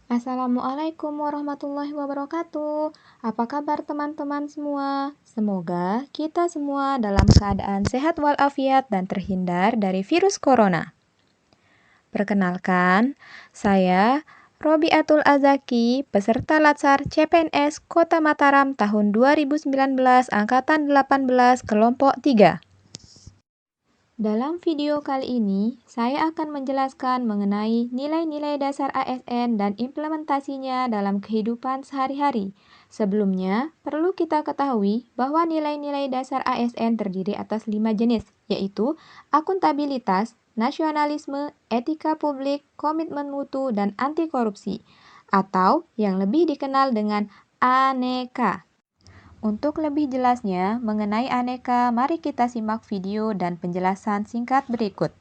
Assalamualaikum warahmatullahi wabarakatuh. Apa kabar teman-teman semua? Semoga kita semua dalam keadaan sehat walafiat dan terhindar dari virus corona. Perkenalkan, saya Robiatul Azaki, peserta Latsar CPNS Kota Mataram tahun 2019 Angkatan 18 Kelompok 3. Dalam video kali ini, saya akan menjelaskan mengenai nilai-nilai dasar ASN dan implementasinya dalam kehidupan sehari-hari. Sebelumnya, perlu kita ketahui bahwa nilai-nilai dasar ASN terdiri atas 5 jenis, yaitu akuntabilitas, nasionalisme, etika publik, komitmen mutu, dan anti korupsi, atau yang lebih dikenal dengan ANEKA. Untuk lebih jelasnya mengenai aneka, mari kita simak video dan penjelasan singkat berikut.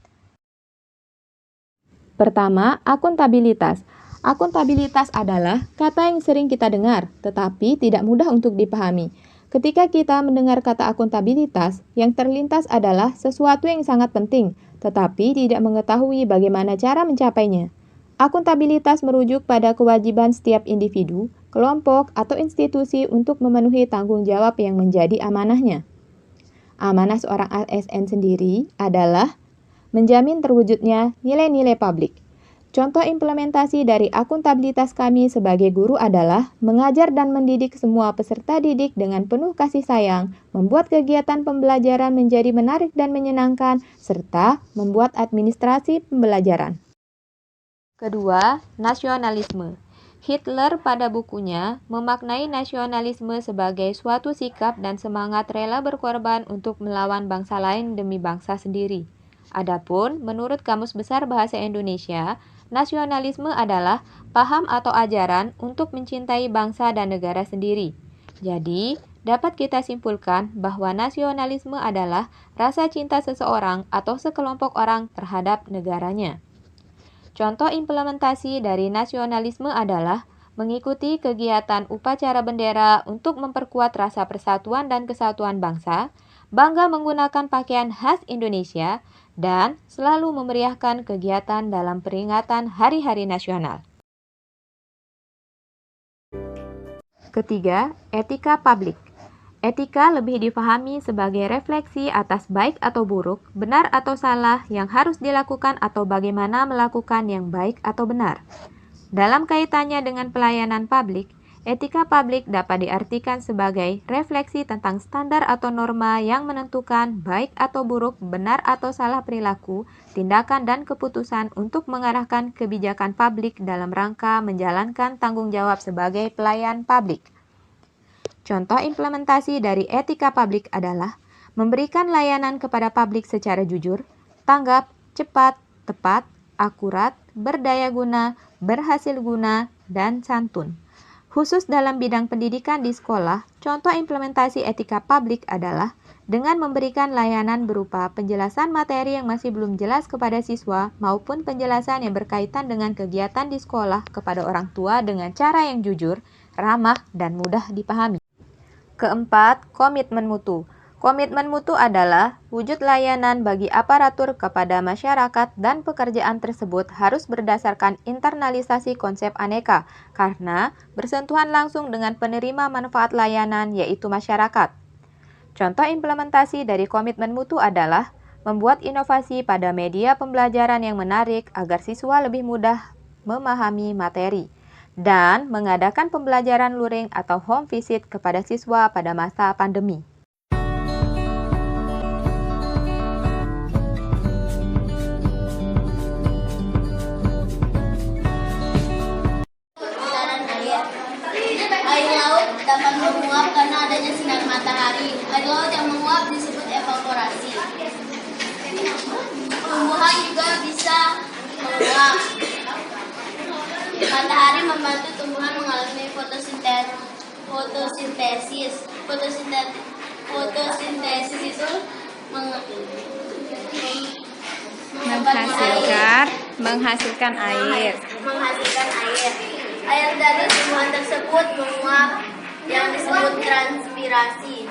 Pertama, akuntabilitas. Akuntabilitas adalah kata yang sering kita dengar, tetapi tidak mudah untuk dipahami. Ketika kita mendengar kata akuntabilitas, yang terlintas adalah sesuatu yang sangat penting, tetapi tidak mengetahui bagaimana cara mencapainya. Akuntabilitas merujuk pada kewajiban setiap individu, kelompok, atau institusi untuk memenuhi tanggung jawab yang menjadi amanahnya. Amanah seorang ASN sendiri adalah menjamin terwujudnya nilai-nilai publik. Contoh implementasi dari akuntabilitas kami sebagai guru adalah mengajar dan mendidik semua peserta didik dengan penuh kasih sayang, membuat kegiatan pembelajaran menjadi menarik dan menyenangkan, serta membuat administrasi pembelajaran. Kedua, nasionalisme. Hitler pada bukunya memaknai nasionalisme sebagai suatu sikap dan semangat rela berkorban untuk melawan bangsa lain demi bangsa sendiri. Adapun, menurut Kamus Besar Bahasa Indonesia, nasionalisme adalah paham atau ajaran untuk mencintai bangsa dan negara sendiri. Jadi, dapat kita simpulkan bahwa nasionalisme adalah rasa cinta seseorang atau sekelompok orang terhadap negaranya. Contoh implementasi dari nasionalisme adalah mengikuti kegiatan upacara bendera untuk memperkuat rasa persatuan dan kesatuan bangsa, bangga menggunakan pakaian khas Indonesia, dan selalu memeriahkan kegiatan dalam peringatan hari-hari nasional. Ketiga, etika publik. Etika lebih dipahami sebagai refleksi atas baik atau buruk, benar atau salah yang harus dilakukan atau bagaimana melakukan yang baik atau benar. Dalam kaitannya dengan pelayanan publik, etika publik dapat diartikan sebagai refleksi tentang standar atau norma yang menentukan baik atau buruk, benar atau salah perilaku, tindakan dan keputusan untuk mengarahkan kebijakan publik dalam rangka menjalankan tanggung jawab sebagai pelayan publik. Contoh implementasi dari etika publik adalah memberikan layanan kepada publik secara jujur, tanggap, cepat, tepat, akurat, berdaya guna, berhasil guna, dan santun. Khusus dalam bidang pendidikan di sekolah, contoh implementasi etika publik adalah dengan memberikan layanan berupa penjelasan materi yang masih belum jelas kepada siswa maupun penjelasan yang berkaitan dengan kegiatan di sekolah kepada orang tua dengan cara yang jujur, ramah, dan mudah dipahami. Keempat, komitmen mutu. Komitmen mutu adalah wujud layanan bagi aparatur kepada masyarakat dan pekerjaan tersebut harus berdasarkan internalisasi konsep aneka karena bersentuhan langsung dengan penerima manfaat layanan yaitu masyarakat. Contoh implementasi dari komitmen mutu adalah membuat inovasi pada media pembelajaran yang menarik agar siswa lebih mudah memahami materi, dan mengadakan pembelajaran luring atau home visit kepada siswa pada masa pandemi. Air laut dapat menguap karena adanya sinar matahari. Air laut yang menguap disebut evaporasi. Tumbuhan juga bisa menguap. Matahari membantu tumbuhan mengalami fotosintesis. Fotosintesis itu menghasilkan air. Air dari tumbuhan tersebut menguap yang disebut transpirasi.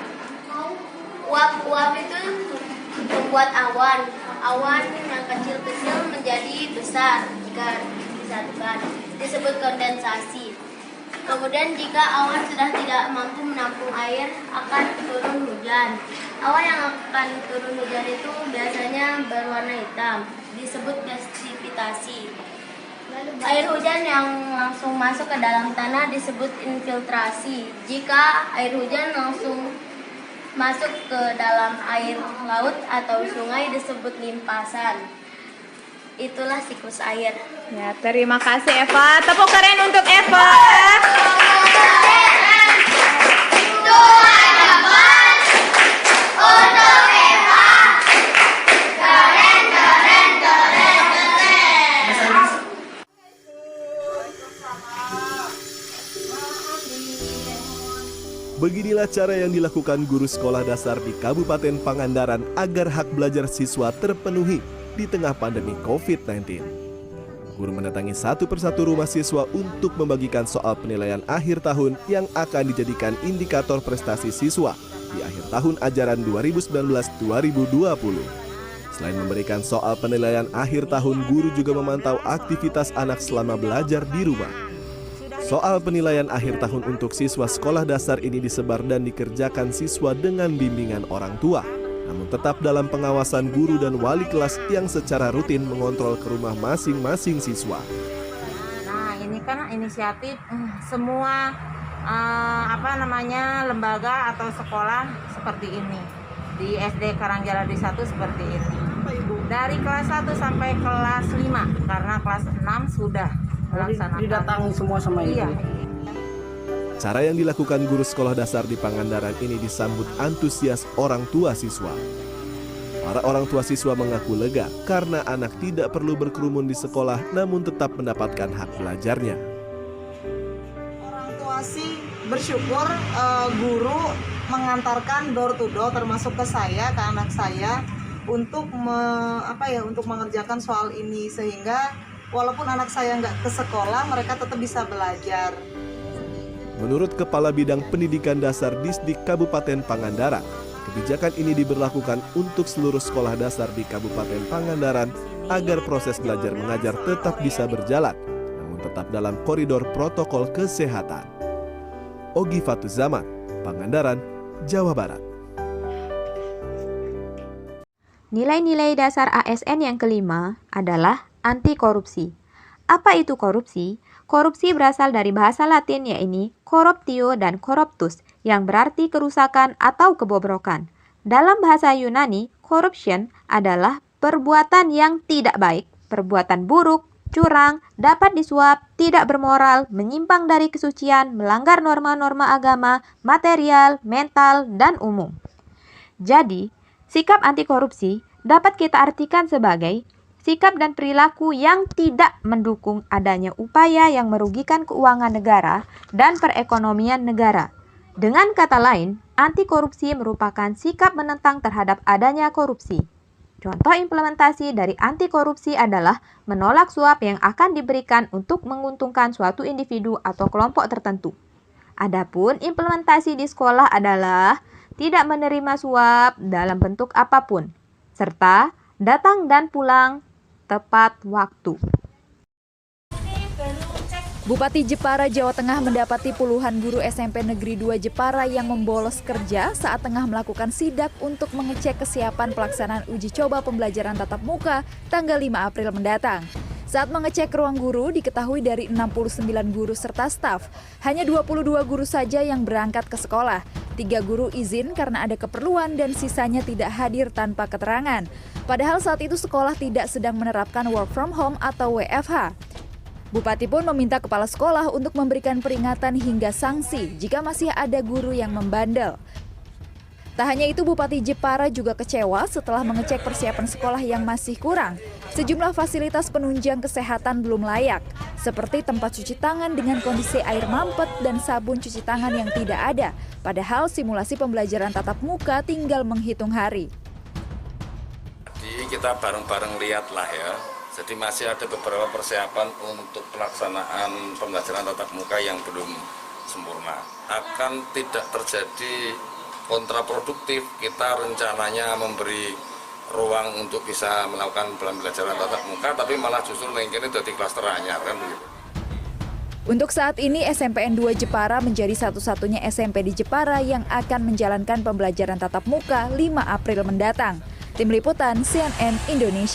Uap itu membuat awan yang kecil-kecil menjadi besar jika disatukan. disebut kondensasi. Kemudian jika awan sudah tidak mampu menampung air, akan turun hujan. Awan yang akan turun hujan itu biasanya berwarna hitam, disebut presipitasi. Air hujan yang langsung masuk ke dalam tanah disebut infiltrasi. Jika air hujan langsung masuk ke dalam air laut atau sungai disebut limpasan. Itulah siklus air. Ya, terima kasih Eva. Tepuk keren untuk Eva. Beginilah cara yang dilakukan guru sekolah dasar di Kabupaten Pangandaran agar hak belajar siswa terpenuhi di tengah pandemi COVID-19. Guru mendatangi satu persatu rumah siswa untuk membagikan soal penilaian akhir tahun yang akan dijadikan indikator prestasi siswa di akhir tahun ajaran 2019-2020. Selain memberikan soal penilaian akhir tahun, guru juga memantau aktivitas anak selama belajar di rumah. Soal penilaian akhir tahun untuk siswa sekolah dasar ini disebar dan dikerjakan siswa dengan bimbingan orang tua, namun tetap dalam pengawasan guru dan wali kelas yang secara rutin mengontrol ke rumah masing-masing siswa. Nah, ini kan inisiatif semua lembaga atau sekolah seperti ini. Di SD Karangjaladi 1 seperti ini. Dari kelas 1 sampai kelas 5, karena kelas 6 sudah melaksanakan. Didatangi semua sama ibu. Iya. Cara yang dilakukan guru sekolah dasar di Pangandaran ini disambut antusias orang tua siswa. Para orang tua siswa mengaku lega karena anak tidak perlu berkerumun di sekolah namun tetap mendapatkan hak belajarnya. Orang tua sih bersyukur guru mengantarkan door to door termasuk ke saya, ke anak saya untuk untuk mengerjakan soal ini sehingga walaupun anak saya nggak ke sekolah mereka tetap bisa belajar. Menurut Kepala Bidang Pendidikan Dasar Disdik Kabupaten Pangandaran, kebijakan ini diberlakukan untuk seluruh sekolah dasar di Kabupaten Pangandaran agar proses belajar mengajar tetap bisa berjalan, namun tetap dalam koridor protokol kesehatan. Ogi Fatuzaman, Pangandaran, Jawa Barat. Nilai-nilai dasar ASN yang kelima adalah anti korupsi. Apa itu korupsi? Korupsi berasal dari bahasa Latin yaitu corruptio dan corruptus yang berarti kerusakan atau kebobrokan. Dalam bahasa Yunani, corruption adalah perbuatan yang tidak baik, perbuatan buruk, curang, dapat disuap, tidak bermoral, menyimpang dari kesucian, melanggar norma-norma agama, material, mental, dan umum. Jadi, sikap anti korupsi dapat kita artikan sebagai sikap dan perilaku yang tidak mendukung adanya upaya yang merugikan keuangan negara dan perekonomian negara. Dengan kata lain, anti korupsi merupakan sikap menentang terhadap adanya korupsi. Contoh implementasi dari anti korupsi adalah menolak suap yang akan diberikan untuk menguntungkan suatu individu atau kelompok tertentu. Adapun implementasi di sekolah adalah tidak menerima suap dalam bentuk apapun, serta datang dan pulang tepat waktu. Bupati Jepara, Jawa Tengah mendapati puluhan guru SMP Negeri 2 Jepara yang membolos kerja saat tengah melakukan sidak untuk mengecek kesiapan pelaksanaan uji coba pembelajaran tatap muka tanggal 5 April mendatang. Saat mengecek ruang guru, diketahui dari 69 guru serta staf, hanya 22 guru saja yang berangkat ke sekolah. 3 guru izin karena ada keperluan dan sisanya tidak hadir tanpa keterangan. Padahal saat itu sekolah tidak sedang menerapkan work from home atau WFH. Bupati pun meminta kepala sekolah untuk memberikan peringatan hingga sanksi jika masih ada guru yang membandel. Tak hanya itu, Bupati Jepara juga kecewa setelah mengecek persiapan sekolah yang masih kurang. Sejumlah fasilitas penunjang kesehatan belum layak, seperti tempat cuci tangan dengan kondisi air mampet dan sabun cuci tangan yang tidak ada, padahal simulasi pembelajaran tatap muka tinggal menghitung hari. Jadi kita bareng-bareng lihatlah ya. Jadi masih ada beberapa persiapan untuk pelaksanaan pembelajaran tatap muka yang belum sempurna. Akan tidak terjadi kontraproduktif, kita rencananya memberi ruang untuk bisa melakukan pembelajaran tatap muka, tapi malah justru ini jadi klaster anyar kan begitu. Untuk saat ini, SMPN 2 Jepara menjadi satu-satunya SMP di Jepara yang akan menjalankan pembelajaran tatap muka 5 April mendatang. Tim Liputan CNN Indonesia.